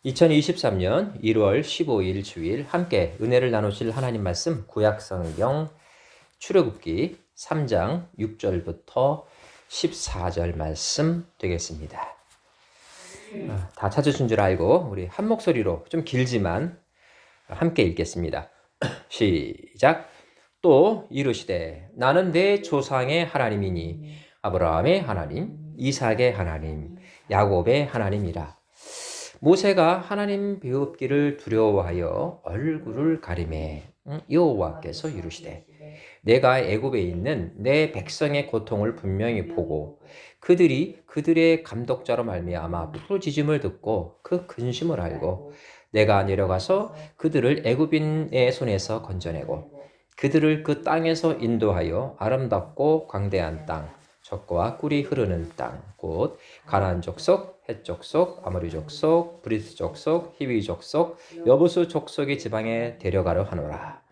2023년 1월 15일 주일 함께 은혜를 나누실 하나님 말씀 구약성경 출애굽기 3장 6절부터 14절 말씀 되겠습니다. 다 찾으신 줄 알고 우리 한 목소리로 좀 길지만 함께 읽겠습니다. 시작. 또 이르시되 나는 내 조상의 하나님이니 아브라함의 하나님, 이삭의 하나님, 야곱의 하나님이라. 모세가 하나님 배웁기를 두려워하여 얼굴을 가리매 여호와께서 이르시되 내가 애굽에 있는 내 백성의 고통을 분명히 보고 그들이 그들의 감독자로 말미암아 부르짖음을 듣고 그 근심을 알고 내가 내려가서 그들을 애굽인의 손에서 건져내고 그들을 그 땅에서 인도하여 아름답고 광대한 땅 젖과 꿀이 흐르는 땅 곧 가나안 족속, 헷 족속, 아모리 족속, 브리스 족속, 히위 족속, 여부수 족속의 지방에 데려가려 하노라.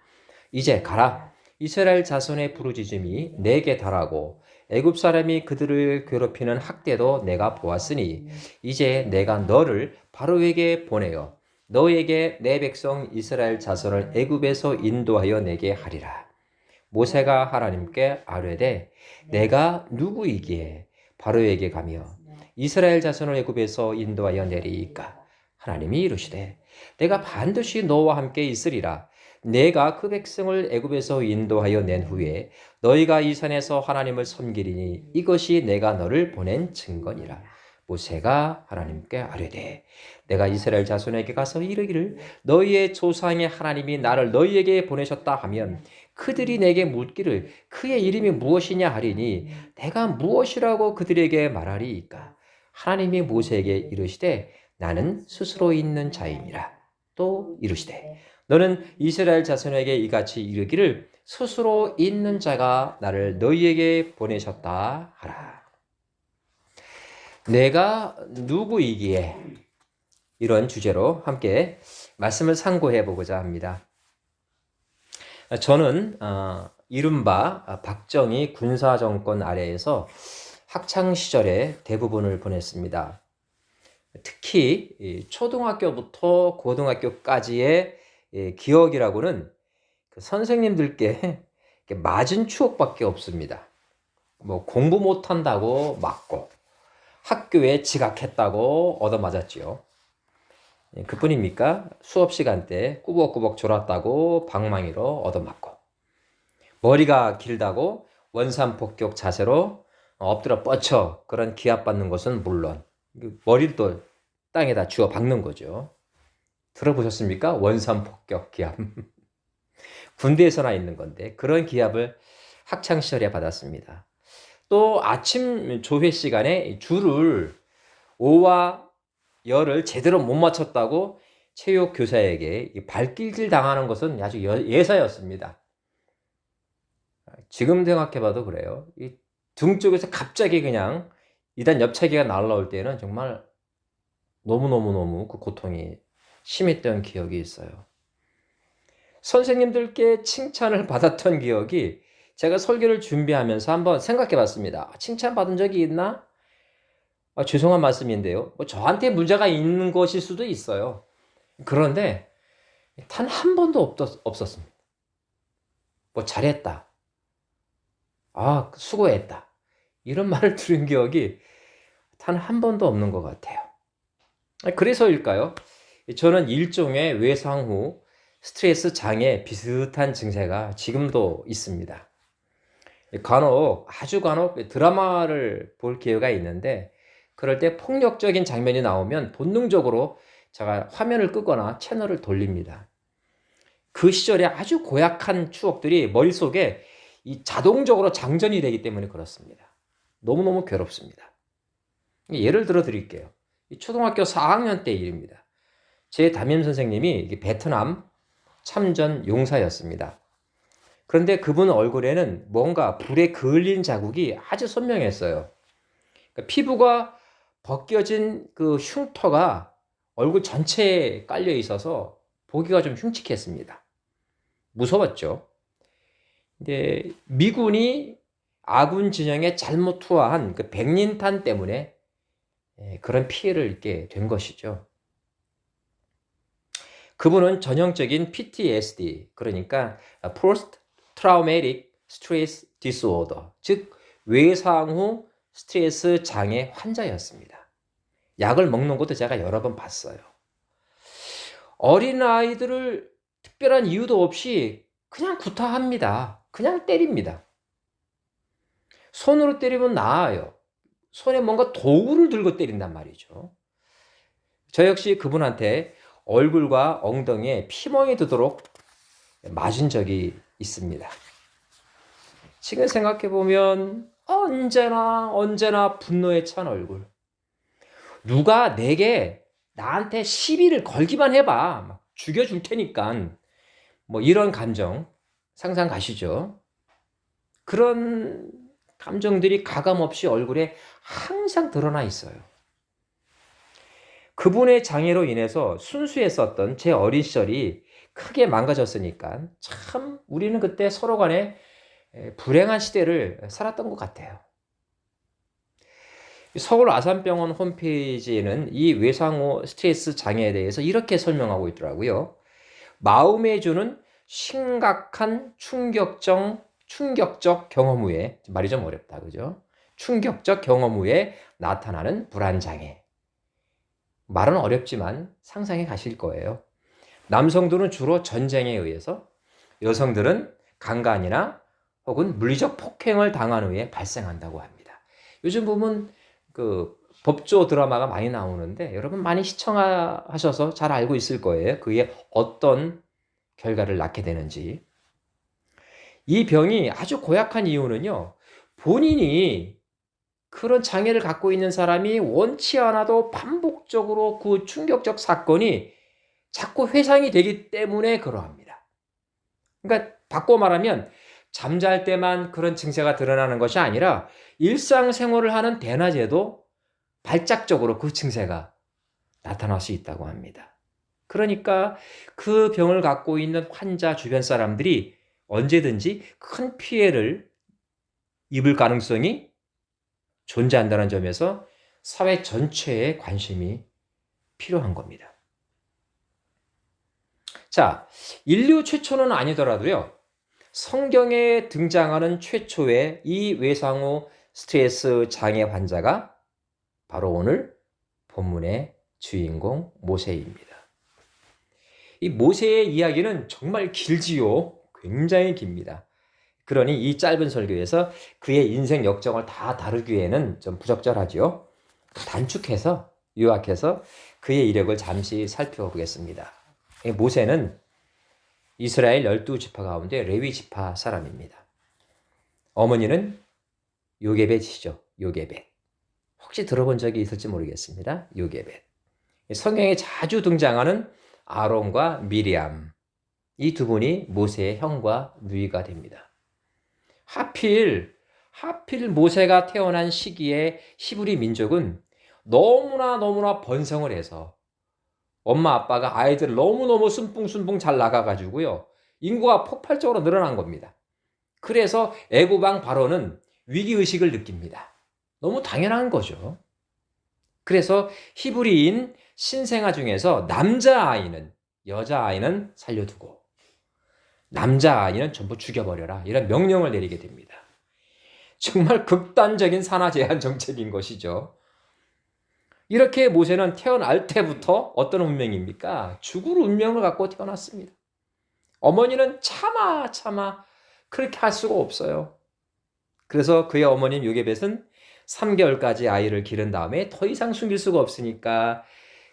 이제 가라. 이스라엘 자손의 부르짖음이 내게 달하고 애굽 사람이 그들을 괴롭히는 학대도 내가 보았으니 이제 내가 너를 바로에게 보내어 너에게 내 백성 이스라엘 자손을 애굽에서 인도하여 내게 하리라. 모세가 하나님께 아뢰되 내가 누구이기에 바로에게 가며 이스라엘 자손을 애굽에서 인도하여 내리이까? 하나님이 이르시되 내가 반드시 너와 함께 있으리라. 내가 그 백성을 애굽에서 인도하여 낸 후에 너희가 이 산에서 하나님을 섬기리니 이것이 내가 너를 보낸 증거니라. 모세가 하나님께 아뢰되 내가 이스라엘 자손에게 가서 이르기를 너희의 조상의 하나님이 나를 너희에게 보내셨다 하면 그들이 내게 묻기를 그의 이름이 무엇이냐 하리니 내가 무엇이라고 그들에게 말하리이까? 하나님이 모세에게 이르시되 나는 스스로 있는 자이니라. 또 이르시되 너는 이스라엘 자손에게 이같이 이르기를 스스로 있는 자가 나를 너희에게 보내셨다 하라. 내가 누구이기에 이런 주제로 함께 말씀을 상고해 보고자 합니다. 저는 이른바 박정희 군사정권 아래에서 학창시절의 대부분을 보냈습니다. 특히 초등학교부터 고등학교까지의 기억이라고는 그 선생님들께 맞은 추억밖에 없습니다. 뭐 공부 못한다고 맞고 학교에 지각했다고 얻어맞았지요. 그뿐입니까? 수업 시간 때 꾸벅꾸벅 졸았다고 방망이로 얻어맞고 머리가 길다고 원산폭격 자세로 엎드려 뻗쳐 그런 기합받는 것은 물론 머리를 또 땅에다 주워 박는 거죠. 들어보셨습니까? 원산폭격 기합. 군대에서나 있는 건데 그런 기합을 학창시절에 받았습니다. 또 아침 조회 시간에 줄을 오와 열을 제대로 못 맞췄다고 체육 교사에게 발길질 당하는 것은 아주 예사였습니다. 지금 생각해봐도 그래요. 이 등 쪽에서 갑자기 그냥 2단 옆차기가 날라올 때는 정말 너무너무 그 고통이 심했던 기억이 있어요. 선생님들께 칭찬을 받았던 기억이 제가 설교를 준비하면서 한번 생각해 봤습니다. 칭찬받은 적이 있나? 죄송한 말씀인데요. 뭐 저한테 문제가 있는 것일 수도 있어요. 그런데 단 한 번도 없었습니다. 뭐 잘했다. 수고했다. 이런 말을 들은 기억이 단 한 번도 없는 것 같아요. 그래서일까요? 저는 일종의 외상 후 스트레스 장애 비슷한 증세가 지금도 있습니다. 아주 간혹 드라마를 볼 기회가 있는데 그럴 때 폭력적인 장면이 나오면 본능적으로 제가 화면을 끄거나 채널을 돌립니다. 그 시절에 아주 고약한 추억들이 머릿속에 자동적으로 장전이 되기 때문에 그렇습니다. 너무너무 괴롭습니다. 예를 들어 드릴게요. 초등학교 4학년 때 일입니다. 제 담임 선생님이 베트남 참전 용사였습니다. 그런데 그분 얼굴에는 뭔가 불에 그을린 자국이 아주 선명했어요. 그러니까 피부가 벗겨진 그 흉터가 얼굴 전체에 깔려 있어서 보기가 좀 흉측했습니다. 무서웠죠. 근데 미군이 아군 진영에 잘못 투하한 그 백린탄 때문에 그런 피해를 입게 된 것이죠. 그분은 전형적인 PTSD, 그러니까 Post Traumatic Stress Disorder, 즉 외상 후 스트레스 장애 환자였습니다. 약을 먹는 것도 제가 여러 번 봤어요. 어린아이들을 특별한 이유도 없이 그냥 구타합니다. 그냥 때립니다. 손으로 때리면 나아요. 손에 뭔가 도구를 들고 때린단 말이죠. 저 역시 그분한테 얼굴과 엉덩이에 피멍이 드도록 맞은 적이 있습니다. 지금 생각해보면 언제나 분노에 찬 얼굴. 누가 나한테 시비를 걸기만 해봐. 막 죽여줄 테니까. 뭐 이런 감정 상상 가시죠? 그런 감정들이 가감없이 얼굴에 항상 드러나 있어요. 그분의 장애로 인해서 순수했었던 제 어린 시절이 크게 망가졌으니까 참 우리는 그때 서로 간에 불행한 시대를 살았던 것 같아요. 서울 아산병원 홈페이지에는 이 외상후 스트레스 장애에 대해서 이렇게 설명하고 있더라고요. 마음에 주는 심각한 충격적 경험 후에, 말이 좀 어렵다, 그죠? 충격적 경험 후에 나타나는 불안장애. 말은 어렵지만 상상해 가실 거예요. 남성들은 주로 전쟁에 의해서, 여성들은 강간이나 혹은 물리적 폭행을 당한 후에 발생한다고 합니다. 요즘 보면 그 법조 드라마가 많이 나오는데 여러분 많이 시청하셔서 잘 알고 있을 거예요. 그게 어떤 결과를 낳게 되는지. 이 병이 아주 고약한 이유는요, 본인이 그런 장애를 갖고 있는 사람이 원치 않아도 반복적으로 그 충격적 사건이 자꾸 회상이 되기 때문에 그러합니다. 그러니까 바꿔 말하면 잠잘 때만 그런 증세가 드러나는 것이 아니라 일상생활을 하는 대낮에도 발작적으로 그 증세가 나타날 수 있다고 합니다. 그러니까 그 병을 갖고 있는 환자 주변 사람들이 언제든지 큰 피해를 입을 가능성이 존재한다는 점에서 사회 전체의 관심이 필요한 겁니다. 자, 인류 최초는 아니더라도요, 성경에 등장하는 최초의 이 외상후 스트레스 장애 환자가 바로 오늘 본문의 주인공 모세입니다. 이 모세의 이야기는 정말 길지요. 굉장히 깁니다. 그러니 이 짧은 설교에서 그의 인생 역정을 다 다루기에는 좀 부적절하죠. 단축해서 요약해서 그의 이력을 잠시 살펴보겠습니다. 모세는 이스라엘 12지파 가운데 레위 지파 사람입니다. 어머니는 요게벳이죠. 요게벳. 혹시 들어본 적이 있을지 모르겠습니다. 요게벳. 성경에 자주 등장하는 아론과 미리암. 이 두 분이 모세의 형과 누이가 됩니다. 하필 모세가 태어난 시기에 히브리 민족은 너무나 번성을 해서 엄마 아빠가 아이들을 너무너무 순풍순풍 잘 낳아가지고요, 인구가 폭발적으로 늘어난 겁니다. 그래서 애굽 왕 바로는 위기의식을 느낍니다. 너무 당연한 거죠. 그래서 히브리인 신생아 중에서 남자아이는, 여자아이는 살려두고 남자아이는 전부 죽여버려라, 이런 명령을 내리게 됩니다. 정말 극단적인 산하 제한 정책인 것이죠. 이렇게 모세는 태어날 때부터 어떤 운명입니까? 죽을 운명을 갖고 태어났습니다. 어머니는 차마 그렇게 할 수가 없어요. 그래서 그의 어머님 요게벳은 3개월까지 아이를 기른 다음에 더 이상 숨길 수가 없으니까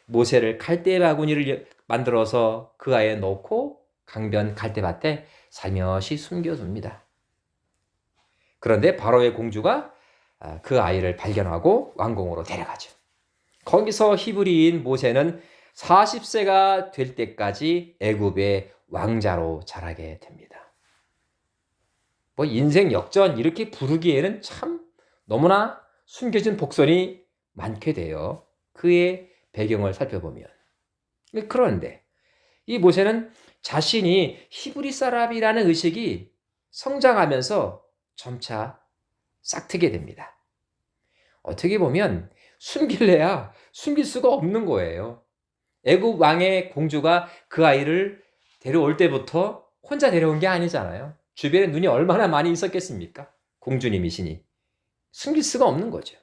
모세를 갈대 바구니를 만들어서 그 아이에 넣고 강변 갈대밭에 살며시 숨겨둡니다. 그런데 바로의 공주가 그 아이를 발견하고 왕궁으로 데려가죠. 거기서 히브리인 모세는 40세가 될 때까지 애굽의 왕자로 자라게 됩니다. 뭐 인생 역전 이렇게 부르기에는 참 너무나 숨겨진 복선이 많게 돼요. 그의 배경을 살펴보면. 그런데 이 모세는 자신이 히브리 사람이라는 의식이 성장하면서 점차 싹트게 됩니다. 어떻게 보면 숨길래야 숨길 수가 없는 거예요. 애굽 왕의 공주가 그 아이를 데려올 때부터 혼자 데려온 게 아니잖아요. 주변에 눈이 얼마나 많이 있었겠습니까? 공주님이시니. 숨길 수가 없는 거죠.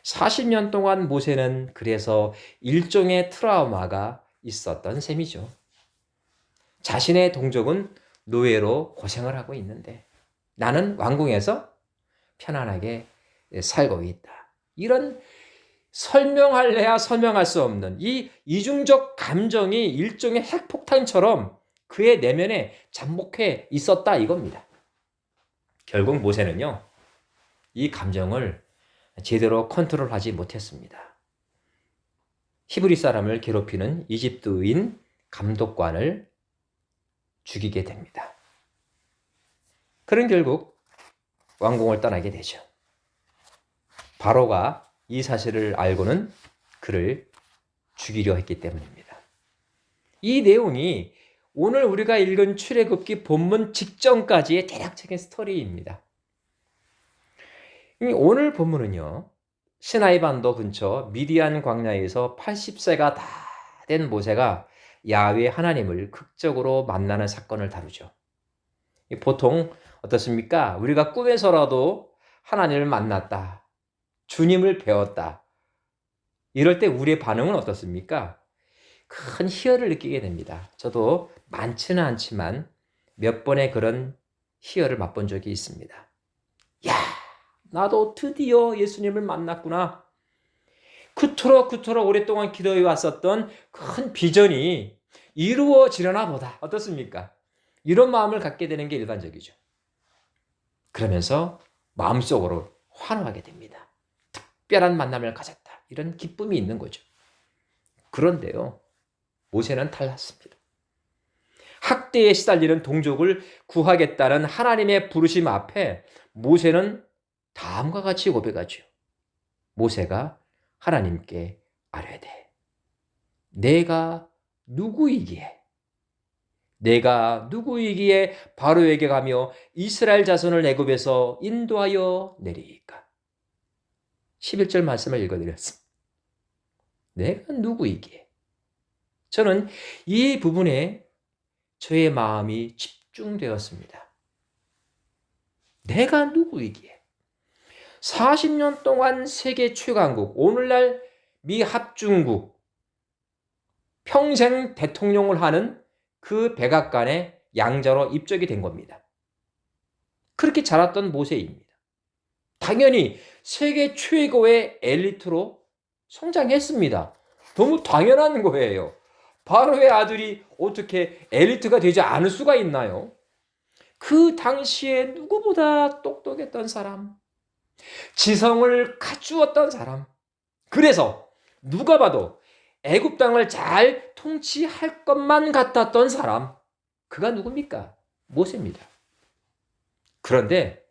40년 동안 모세는 그래서 일종의 트라우마가 있었던 셈이죠. 자신의 동족은 노예로 고생을 하고 있는데 나는 왕궁에서 편안하게 살고 있다. 이런 설명할래야 설명할 수 없는 이 이중적 감정이 일종의 핵폭탄처럼 그의 내면에 잠복해 있었다 이겁니다. 결국 모세는요, 이 감정을 제대로 컨트롤하지 못했습니다. 히브리 사람을 괴롭히는 이집트인 감독관을 죽이게 됩니다. 그런 결국 왕궁을 떠나게 되죠. 바로가 이 사실을 알고는 그를 죽이려 했기 때문입니다. 이 내용이 오늘 우리가 읽은 출애굽기 본문 직전까지의 대략적인 스토리입니다. 오늘 본문은요, 시나이 반도 근처 미디안 광야에서 80세가 다 된 모세가 야훼 하나님을 극적으로 만나는 사건을 다루죠. 보통 어떻습니까? 우리가 꿈에서라도 하나님을 만났다, 주님을 배웠다, 이럴 때 우리의 반응은 어떻습니까? 큰 희열을 느끼게 됩니다. 저도 많지는 않지만 몇 번의 그런 희열을 맛본 적이 있습니다. 야, 나도 드디어 예수님을 만났구나. 그토록 오랫동안 기도해 왔었던 큰 비전이 이루어지려나 보다. 어떻습니까? 이런 마음을 갖게 되는 게 일반적이죠. 그러면서 마음속으로 환호하게 됩니다. 특별한 만남을 가졌다. 이런 기쁨이 있는 거죠. 그런데요, 모세는 달랐습니다. 학대에 시달리는 동족을 구하겠다는 하나님의 부르심 앞에 모세는 다음과 같이 고백하죠. 모세가 하나님께 아뢰되 내가 누구이기에 바로에게 가며 이스라엘 자손을 애굽에서 인도하여 내리이까. 11절 말씀을 읽어드렸습니다. 내가 누구이기에. 저는 이 부분에 저의 마음이 집중되었습니다. 내가 누구이기에. 40년 동안 세계 최강국, 오늘날 미 합중국, 평생 대통령을 하는 그 백악관의 양자로 입적이 된 겁니다. 그렇게 자랐던 모세입니다. 당연히 세계 최고의 엘리트로 성장했습니다. 너무 당연한 거예요. 바로의 아들이 어떻게 엘리트가 되지 않을 수가 있나요? 그 당시에 누구보다 똑똑했던 사람, 지성을 갖추었던 사람, 그래서 누가 봐도 애굽 땅을 잘 통치할 것만 같았던 사람, 그가 누굽니까? 모세입니다. 그런데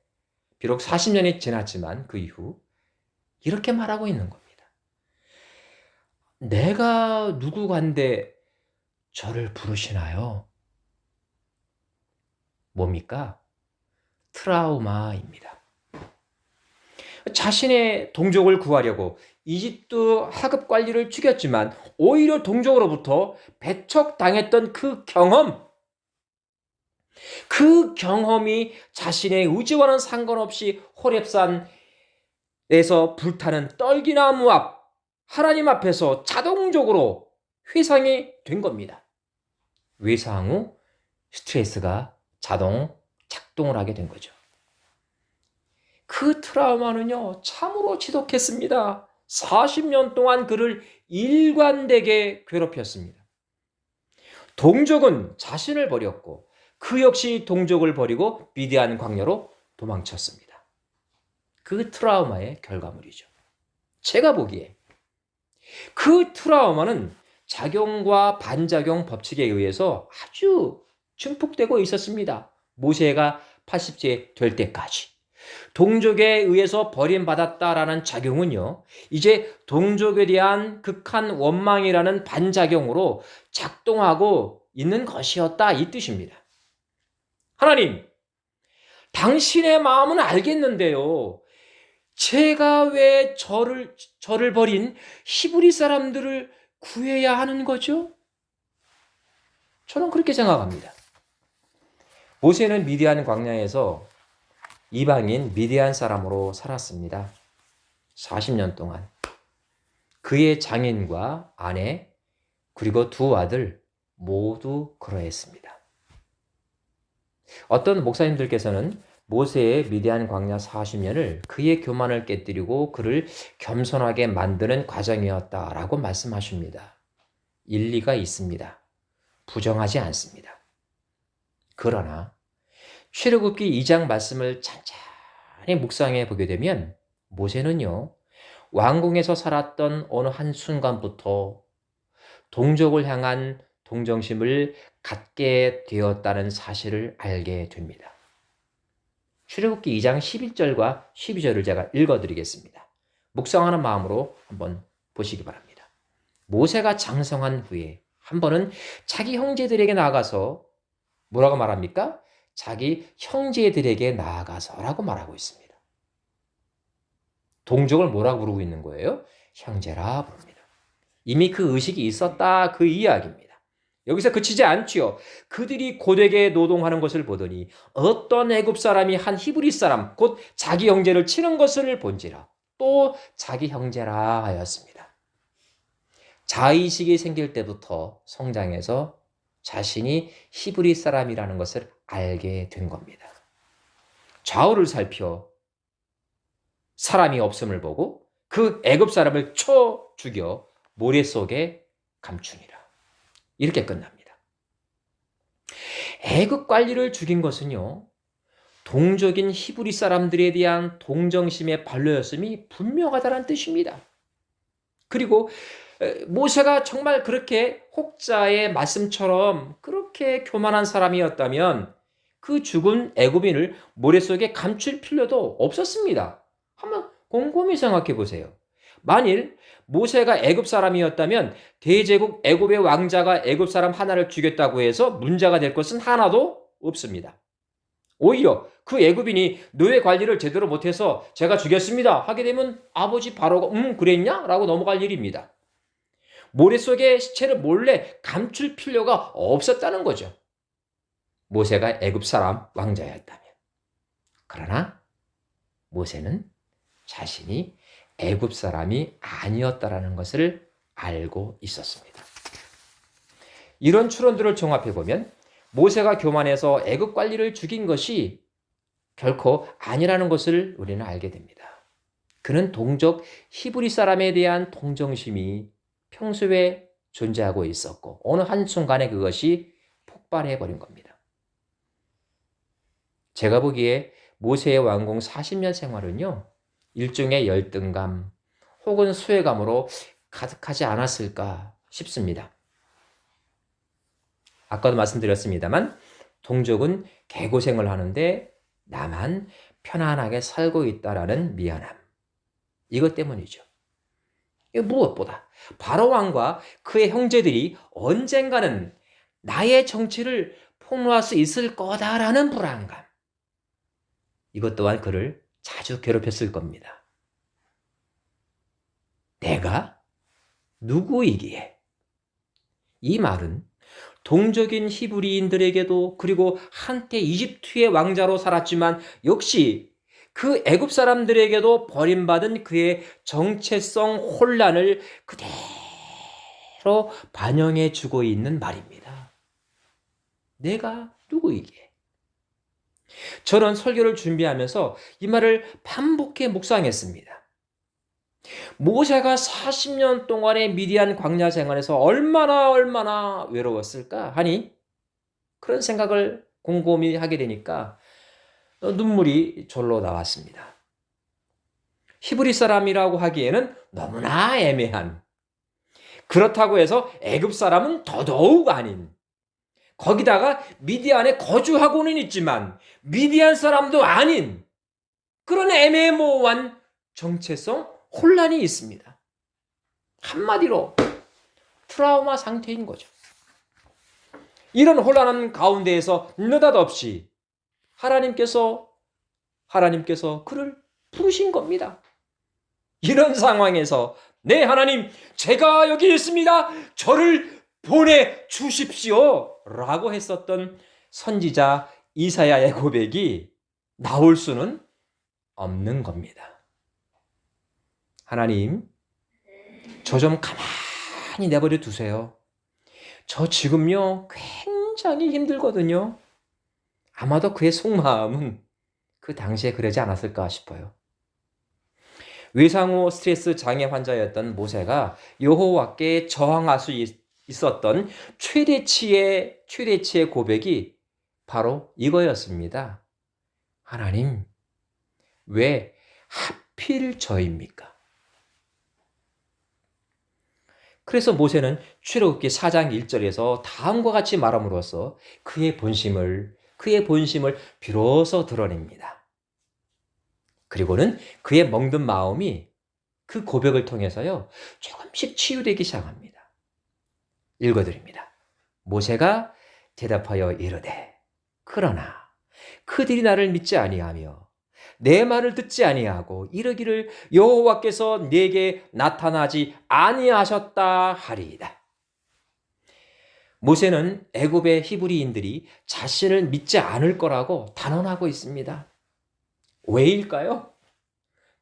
비록 40년이 지났지만 그 이후 이렇게 말하고 있는 겁니다. 내가 누구간데 저를 부르시나요? 뭡니까? 트라우마입니다. 자신의 동족을 구하려고 이집트 하급 관리를 죽였지만 오히려 동족으로부터 배척당했던 그 경험이 자신의 의지와는 상관없이 호렙산에서 불타는 떨기나무 앞 하나님 앞에서 자동적으로 회상이 된 겁니다. 회상 후 스트레스가 자동 작동을 하게 된 거죠. 그 트라우마는요, 참으로 지독했습니다. 40년 동안 그를 일관되게 괴롭혔습니다. 동족은 자신을 버렸고 그 역시 동족을 버리고 미디안 광야로 도망쳤습니다. 그 트라우마의 결과물이죠. 제가 보기에 그 트라우마는 작용과 반작용 법칙에 의해서 아주 증폭되고 있었습니다. 모세가 80세 될 때까지. 동족에 의해서 버림받았다라는 작용은요, 이제 동족에 대한 극한 원망이라는 반작용으로 작동하고 있는 것이었다, 이 뜻입니다. 하나님, 당신의 마음은 알겠는데요, 제가 왜 저를 버린 히브리 사람들을 구해야 하는 거죠? 저는 그렇게 생각합니다. 모세는 미디안 광야에서 이방인 미디안 사람으로 살았습니다. 40년 동안. 그의 장인과 아내 그리고 두 아들 모두 그러했습니다. 어떤 목사님들께서는 모세의 미디안 광야 40년을 그의 교만을 깨뜨리고 그를 겸손하게 만드는 과정이었다라고 말씀하십니다. 일리가 있습니다. 부정하지 않습니다. 그러나 출애굽기 2장 말씀을 찬찬히 묵상해 보게 되면 모세는요, 왕궁에서 살았던 어느 한순간부터 동족을 향한 동정심을 갖게 되었다는 사실을 알게 됩니다. 출애굽기 2장 11절과 12절을 제가 읽어드리겠습니다. 묵상하는 마음으로 한번 보시기 바랍니다. 모세가 장성한 후에 한 번은 자기 형제들에게 나아가서 뭐라고 말합니까? 자기 형제들에게 나아가서라고 말하고 있습니다. 동족을 뭐라고 부르고 있는 거예요? 형제라 부릅니다. 이미 그 의식이 있었다 그 이야기입니다. 여기서 그치지 않지요. 그들이 고되게 노동하는 것을 보더니 어떤 애굽 사람이 한 히브리 사람 곧 자기 형제를 치는 것을 본지라 또 자기 형제라 하였습니다. 자의식이 생길 때부터 성장해서 자신이 히브리 사람이라는 것을 알게 된 겁니다. 좌우를 살펴 사람이 없음을 보고 그 애굽 사람을 쳐 죽여 모래 속에 감추니라. 이렇게 끝납니다. 애굽 관리를 죽인 것은요, 동족인 히브리 사람들에 대한 동정심의 발로였음이 분명하다는 뜻입니다. 그리고 모세가 정말 그렇게 혹자의 말씀처럼 그렇게 교만한 사람이었다면 그 죽은 애굽인을 모래 속에 감출 필요도 없었습니다. 한번 곰곰이 생각해 보세요. 만일 모세가 애굽 사람이었다면 대제국 애굽의 왕자가 애굽 사람 하나를 죽였다고 해서 문제가 될 것은 하나도 없습니다. 오히려 그 애굽인이 노예 관리를 제대로 못해서 제가 죽였습니다 하게 되면 아버지 바로가 그랬냐? 라고 넘어갈 일입니다. 모래 속에 시체를 몰래 감출 필요가 없었다는 거죠. 모세가 애굽 사람 왕자였다면. 그러나 모세는 자신이 애굽 사람이 아니었다라는 것을 알고 있었습니다. 이런 추론들을 종합해 보면 모세가 교만해서 애굽 관리를 죽인 것이 결코 아니라는 것을 우리는 알게 됩니다. 그는 동족 히브리 사람에 대한 동정심이 평소에 존재하고 있었고 어느 한순간에 그것이 폭발해 버린 겁니다. 제가 보기에 모세의 왕궁 40년 생활은요, 일종의 열등감 혹은 소외감으로 가득하지 않았을까 싶습니다. 아까도 말씀드렸습니다만 동족은 개고생을 하는데 나만 편안하게 살고 있다라는 미안함. 이것 때문이죠. 무엇보다 바로 왕과 그의 형제들이 언젠가는 나의 정치를 폭로할 수 있을 거다라는 불안감. 이것 또한 그를 자주 괴롭혔을 겁니다. 내가 누구이기에? 이 말은 동족인 히브리인들에게도 그리고 한때 이집트의 왕자로 살았지만 역시 그 애굽 사람들에게도 버림받은 그의 정체성 혼란을 그대로 반영해 주고 있는 말입니다. 내가 누구이기에? 저는 설교를 준비하면서 이 말을 반복해 묵상했습니다. 모세가 40년 동안의 미디안 광야 생활에서 얼마나 외로웠을까 하니 그런 생각을 곰곰이 하게 되니까 눈물이 절로 나왔습니다. 히브리 사람이라고 하기에는 너무나 애매한, 그렇다고 해서 애굽 사람은 더더욱 아닌, 거기다가 미디안에 거주하고는 있지만 미디안 사람도 아닌 그런 애매모호한 정체성 혼란이 있습니다. 한마디로 트라우마 상태인 거죠. 이런 혼란한 가운데에서 느닷없이 하나님께서 그를 부르신 겁니다. 이런 상황에서 네, 하나님, 제가 여기 있습니다. 저를 보내주십시오. 라고 했었던 선지자 이사야의 고백이 나올 수는 없는 겁니다. 하나님, 저 좀 가만히 내버려 두세요. 저 지금요, 굉장히 힘들거든요. 아마도 그의 속마음은 그 당시에 그러지 않았을까 싶어요. 외상후 스트레스 장애 환자였던 모세가 여호와께 저항할 수 있었던 최대치의 고백이 바로 이거였습니다. 하나님, 왜 하필 저입니까? 그래서 모세는 출애굽기 4장 1절에서 다음과 같이 말함으로써 그의 본심을 비로소 드러냅니다. 그리고는 그의 멍든 마음이 그 고백을 통해서요, 조금씩 치유되기 시작합니다. 읽어드립니다. 모세가 대답하여 이르되, 그러나 그들이 나를 믿지 아니하며 내 말을 듣지 아니하고 이르기를 여호와께서 내게 나타나지 아니하셨다 하리이다. 모세는 애굽의 히브리인들이 자신을 믿지 않을 거라고 단언하고 있습니다. 왜일까요?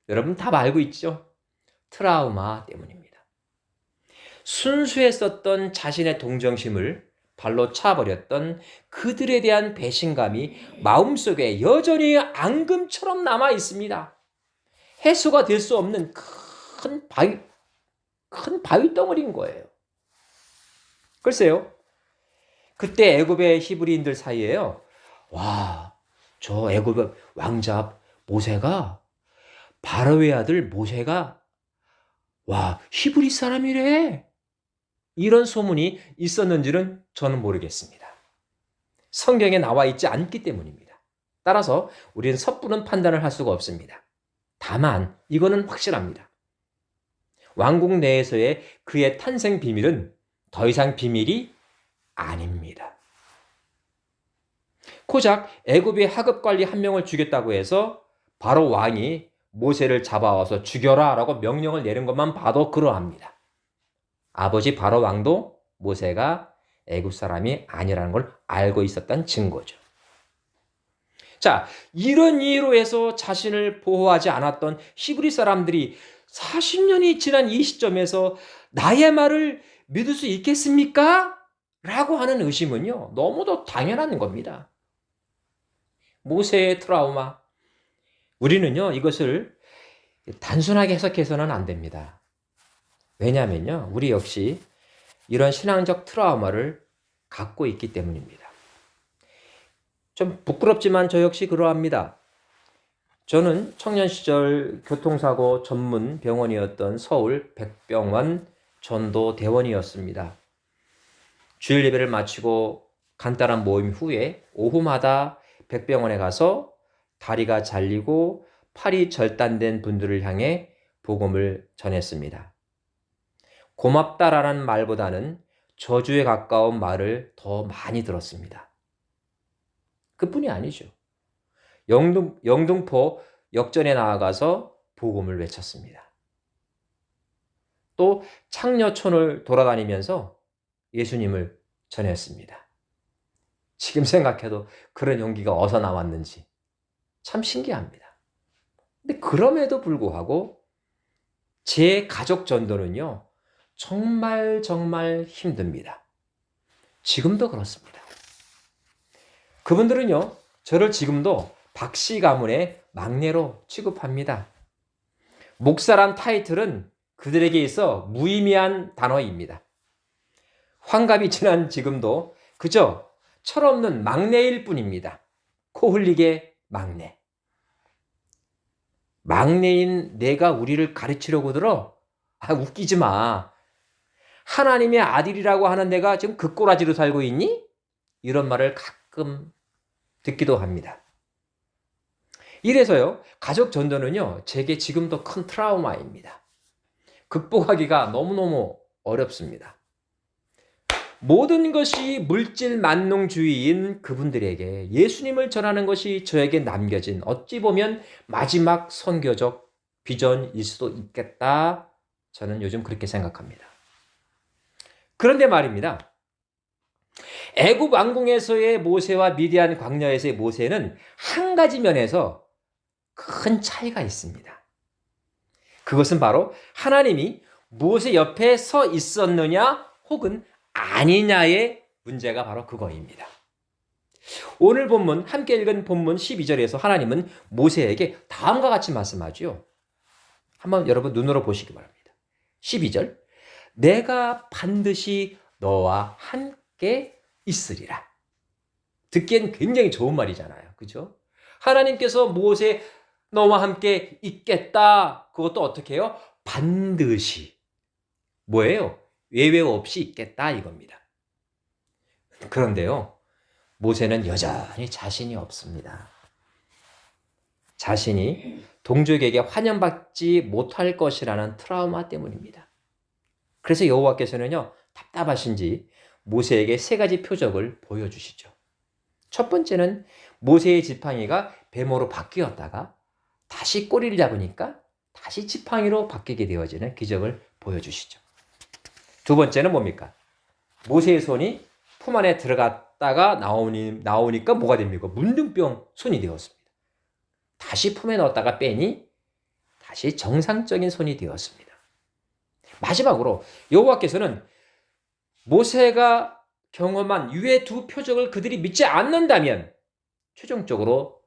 여러분 다 알고 있죠? 트라우마 때문입니다. 순수했었던 자신의 동정심을 발로 차버렸던 그들에 대한 배신감이 마음속에 여전히 앙금처럼 남아 있습니다. 해소가 될 수 없는 큰 바위 덩어리인 거예요. 글쎄요, 그때 애굽의 히브리인들 사이에요, 저 애굽의 왕자 모세가, 바로의 아들 모세가 히브리 사람이래, 이런 소문이 있었는지는 저는 모르겠습니다. 성경에 나와 있지 않기 때문입니다. 따라서 우리는 섣부른 판단을 할 수가 없습니다. 다만 이거는 확실합니다. 왕국 내에서의 그의 탄생 비밀은 더 이상 비밀이 아닙니다. 고작 애굽의 하급관리 한 명을 죽였다고 해서 바로 왕이 모세를 잡아와서 죽여라 라고 명령을 내린 것만 봐도 그러합니다. 아버지 바로 왕도 모세가 애굽 사람이 아니라는 걸 알고 있었던 증거죠. 자, 이런 이유로 해서 자신을 보호하지 않았던 히브리 사람들이 40년이 지난 이 시점에서 나의 말을 믿을 수 있겠습니까? 라고 하는 의심은요, 너무도 당연한 겁니다. 모세의 트라우마, 우리는요, 이것을 단순하게 해석해서는 안 됩니다. 왜냐하면요, 우리 역시 이런 신앙적 트라우마를 갖고 있기 때문입니다. 좀 부끄럽지만 저 역시 그러합니다. 저는 청년 시절 교통사고 전문 병원이었던 서울 백병원 전도 대원이었습니다. 주일 예배를 마치고 간단한 모임 후에 오후마다 백병원에 가서 다리가 잘리고 팔이 절단된 분들을 향해 복음을 전했습니다. 고맙다라는 말보다는 저주에 가까운 말을 더 많이 들었습니다. 그뿐이 아니죠. 영등포 역전에 나아가서 복음을 외쳤습니다. 또 창녀촌을 돌아다니면서 예수님을 전했습니다. 지금 생각해도 그런 용기가 어디서 나왔는지 참 신기합니다. 근데 그럼에도 불구하고 제 가족 전도는요, 정말 힘듭니다. 지금도 그렇습니다. 그분들은요, 저를 지금도 박씨 가문의 막내로 취급합니다. 목사란 타이틀은 그들에게 있어 무의미한 단어입니다. 환갑이 지난 지금도 그저 철없는 막내일 뿐입니다. 코 흘리게 막내. 막내인 내가 우리를 가르치려고 들어? 웃기지 마. 하나님의 아들이라고 하는 내가 지금 그 꼬라지로 살고 있니? 이런 말을 가끔 듣기도 합니다. 이래서요, 가족 전도는요, 제게 지금도 큰 트라우마입니다. 극복하기가 너무너무 어렵습니다. 모든 것이 물질 만능주의인 그분들에게 예수님을 전하는 것이 저에게 남겨진 어찌 보면 마지막 선교적 비전일 수도 있겠다 저는 요즘 그렇게 생각합니다. 그런데 말입니다. 애굽 왕궁에서의 모세와 미디안 광야에서의 모세는 한 가지 면에서 큰 차이가 있습니다. 그것은 바로 하나님이 모세 옆에 서 있었느냐 혹은 아니냐의 문제가 바로 그거입니다. 오늘 본문, 함께 읽은 본문 12절에서 하나님은 모세에게 다음과 같이 말씀하죠. 한번 여러분 눈으로 보시기 바랍니다. 12절, 내가 반드시 너와 함께 있으리라. 듣기엔 굉장히 좋은 말이잖아요. 그죠? 하나님께서 모세 너와 함께 있겠다. 그것도 어떻게 해요? 반드시. 뭐예요? 예외 없이 있겠다 이겁니다. 그런데요, 모세는 여전히 자신이 없습니다. 자신이 동족에게 환영받지 못할 것이라는 트라우마 때문입니다. 그래서 여호와께서는요, 답답하신지 모세에게 세 가지 표적을 보여주시죠. 첫 번째는 모세의 지팡이가 뱀으로 바뀌었다가 다시 꼬리를 잡으니까 다시 지팡이로 바뀌게 되어지는 기적을 보여주시죠. 두 번째는 뭡니까? 모세의 손이 품 안에 들어갔다가 나오니까 뭐가 됩니까? 문둥병 손이 되었습니다. 다시 품에 넣었다가 빼니 다시 정상적인 손이 되었습니다. 마지막으로 여호와께서는 모세가 경험한 유의 두 표적을 그들이 믿지 않는다면 최종적으로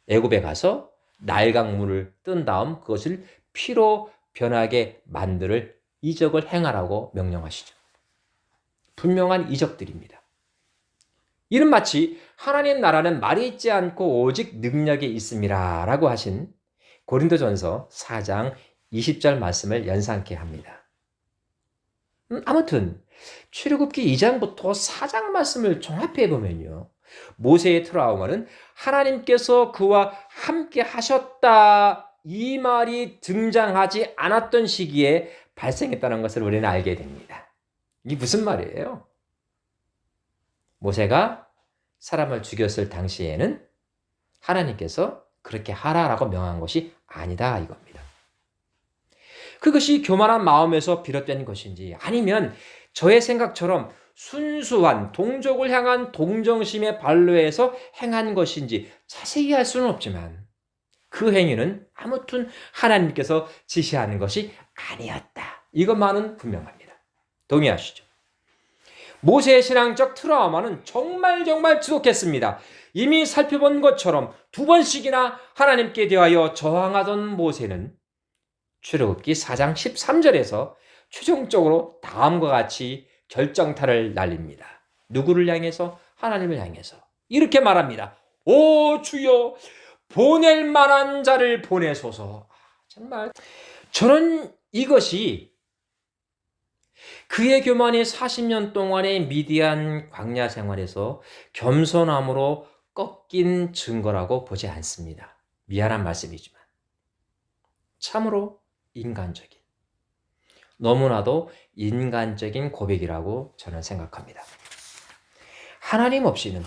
애굽에 가서 나일강물을 뜬 다음 그것을 피로 변하게 만들 이적을 행하라고 명령하시죠. 분명한 이적들입니다. 이는 마치 하나님 나라는 말이 있지 않고 오직 능력에 있음이라 라고 하신 고린도전서 4장 20절 말씀을 연상케 합니다. 아무튼 출애굽기 2장부터 4장 말씀을 종합해 보면요, 모세의 트라우마는 하나님께서 그와 함께 하셨다 이 말이 등장하지 않았던 시기에 발생했다는 것을 우리는 알게 됩니다. 이게 무슨 말이에요? 모세가 사람을 죽였을 당시에는 하나님께서 그렇게 하라라고 명한 것이 아니다 이겁니다. 그것이 교만한 마음에서 비롯된 것인지 아니면 저의 생각처럼 순수한 동족을 향한 동정심의 발로에서 행한 것인지 자세히 알 수는 없지만 그 행위는 아무튼 하나님께서 지시하는 것이 아니었다. 이것만은 분명합니다. 동의하시죠? 모세의 신앙적 트라우마는 정말 지독했습니다. 이미 살펴본 것처럼 두 번씩이나 하나님께 대하여 저항하던 모세는 출애굽기 4장 13절에서 최종적으로 다음과 같이 결정타를 날립니다. 누구를 향해서? 하나님을 향해서. 이렇게 말합니다. 오 주여, 보낼 만한 자를 보내소서. 정말 저는 이것이 그의 교만이 40년 동안의 미디안 광야 생활에서 겸손함으로 꺾인 증거라고 보지 않습니다. 미안한 말씀이지만 참으로 인간적인, 너무나도 인간적인 고백이라고 저는 생각합니다. 하나님 없이는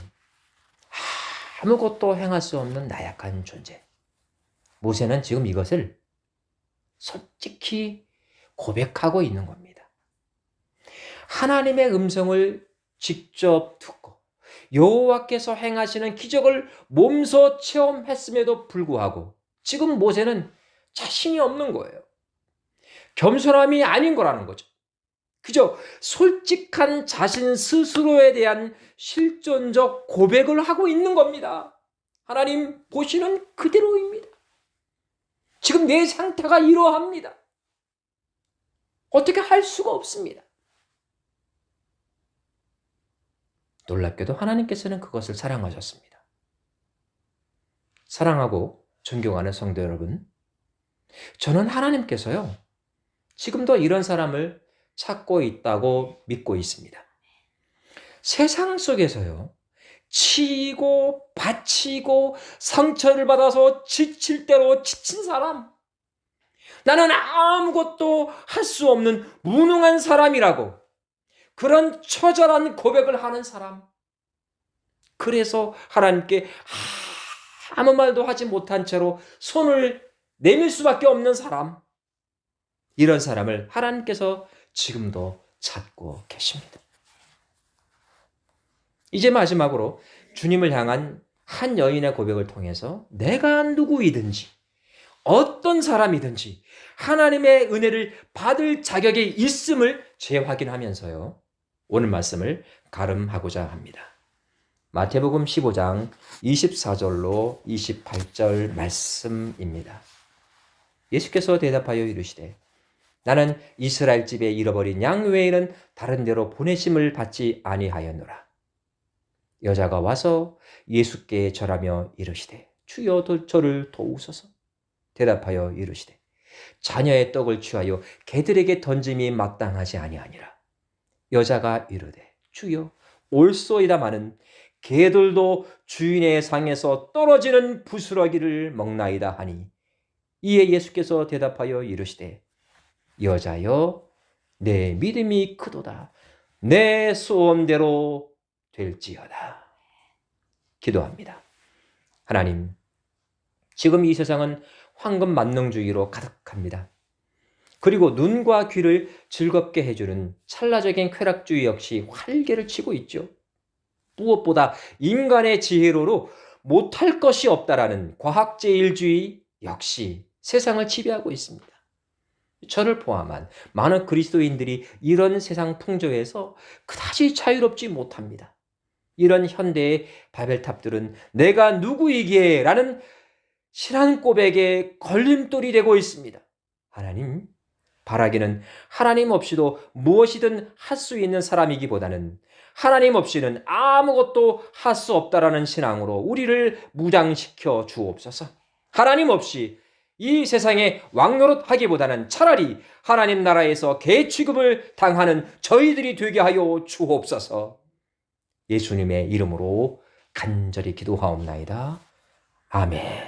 아무것도 행할 수 없는 나약한 존재. 모세는 지금 이것을 솔직히 고백하고 있는 겁니다. 하나님의 음성을 직접 듣고 여호와께서 행하시는 기적을 몸소 체험했음에도 불구하고 지금 모세는 자신이 없는 거예요. 겸손함이 아닌 거라는 거죠. 그저 솔직한 자신 스스로에 대한 실존적 고백을 하고 있는 겁니다. 하나님 보시는 그대로입니다. 지금 내 상태가 이러합니다. 어떻게 할 수가 없습니다. 놀랍게도 하나님께서는 그것을 사랑하셨습니다. 사랑하고 존경하는 성도 여러분, 저는 하나님께서요, 지금도 이런 사람을 찾고 있다고 믿고 있습니다. 세상 속에서요, 치이고 바치고 상처를 받아서 지칠 대로 지친 사람, 나는 아무것도 할 수 없는 무능한 사람이라고 그런 처절한 고백을 하는 사람, 그래서 하나님께 아무 말도 하지 못한 채로 손을 내밀 수밖에 없는 사람, 이런 사람을 하나님께서 지금도 찾고 계십니다. 이제 마지막으로 주님을 향한 한 여인의 고백을 통해서 내가 누구이든지 어떤 사람이든지 하나님의 은혜를 받을 자격이 있음을 재확인하면서요, 오늘 말씀을 가름하고자 합니다. 마태복음 15장 24절로 28절 말씀입니다. 예수께서 대답하여 이르시되 나는 이스라엘 집에 잃어버린 양 외에는 다른 데로 보내심을 받지 아니하였노라. 여자가 와서 예수께 절하며 이르시되 주여 저를 도우소서. 대답하여 이르시되 자녀의 떡을 취하여 개들에게 던짐이 마땅하지 아니하니라. 여자가 이르되 주여 옳소이다마는 개들도 주인의 상에서 떨어지는 부스러기를 먹나이다 하니, 이에 예수께서 대답하여 이르시되 여자여 내 믿음이 크도다. 내 소원대로 될지어다. 기도합니다. 하나님, 지금 이 세상은 황금 만능주의로 가득합니다. 그리고 눈과 귀를 즐겁게 해주는 찰나적인 쾌락주의 역시 활개를 치고 있죠. 무엇보다 인간의 지혜로로 못할 것이 없다라는 과학제일주의 역시 세상을 지배하고 있습니다. 저를 포함한 많은 그리스도인들이 이런 세상 풍조에서 그다지 자유롭지 못합니다. 이런 현대의 바벨탑들은 내가 누구이기에 라는 신앙 고백에 걸림돌이 되고 있습니다. 하나님, 바라기는 하나님 없이도 무엇이든 할 수 있는 사람이기보다는 하나님 없이는 아무것도 할 수 없다라는 신앙으로 우리를 무장시켜 주옵소서. 하나님 없이 이 세상에 왕노릇하기보다는 차라리 하나님 나라에서 개 취급을 당하는 저희들이 되게 하여 주옵소서. 예수님의 이름으로 간절히 기도하옵나이다. 아멘.